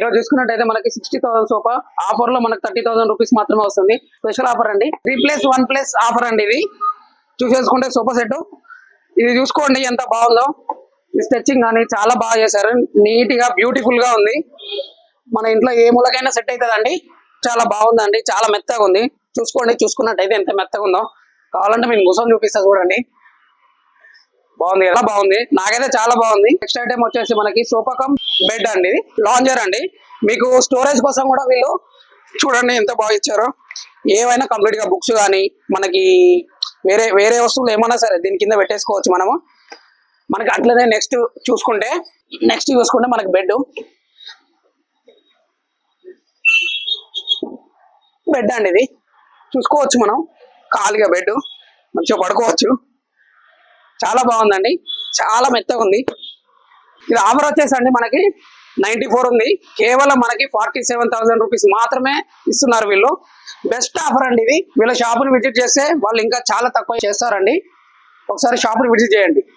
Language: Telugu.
ఈరోజు చూసుకున్నట్టయితే మనకి 60,000 సోఫా ఆఫర్ లో మనకి 30,000 రూపీస్ మాత్రమే వస్తుంది. స్పెషల్ ఆఫర్ అండి, 3+1+ ఆఫర్ అండి. ఇది చూసేసుకుంటే సోఫా సెట్ ఇది చూసుకోండి ఎంత బాగుందో. ఈ స్టిచ్చింగ్ కానీ చాలా బాగా చేశారు, నీట్ గా బ్యూటిఫుల్ గా ఉంది. మన ఇంట్లో ఏ మూలకైనా సెట్ అవుతుందండి. చాలా బాగుందండి, చాలా మెత్తగా ఉంది. చూసుకోండి, చూసుకున్నట్టయితే ఎంత మెత్తగా ఉందో. కావాలంటే నేను కూర్చొని చూపిస్తా చూడండి. బాగుంది, ఎలా బాగుంది, నాకైతే చాలా బాగుంది. నెక్స్ట్ ఐటమ్ వచ్చేసి మనకి సోఫా కమ్ బెడ్ అండి, లాంజర్ అండి. మీకు స్టోరేజ్ కోసం కూడా వీళ్ళు చూడండి ఎంత బాగా ఇచ్చారో. ఏవైనా కంప్లీట్ గా బుక్స్ కానీ మనకి వేరే వేరే వస్తువులు ఏమన్నా సరే దీని కింద పెట్టేసుకోవచ్చు మనము. మనకి అట్లనే నెక్స్ట్ చూసుకుంటే మనకి బెడ్ అండి. ఇది చూసుకోవచ్చు మనం, ఖాళీగా బెడ్ మంచిగా పడుకోవచ్చు. చాలా బాగుందండి, చాలా మెత్తగా ఉంది. ఇది ఆఫర్ వచ్చేసండి మనకి 94 ఉంది. కేవలం మనకి 47,000 రూపీస్ మాత్రమే ఇస్తున్నారు వీళ్ళు. బెస్ట్ ఆఫర్ అండి ఇది. వీళ్ళ షాపుని విజిట్ చేస్తే వాళ్ళు ఇంకా చాలా తక్కువ చేస్తారండి. ఒకసారి షాపుని విజిట్ చేయండి.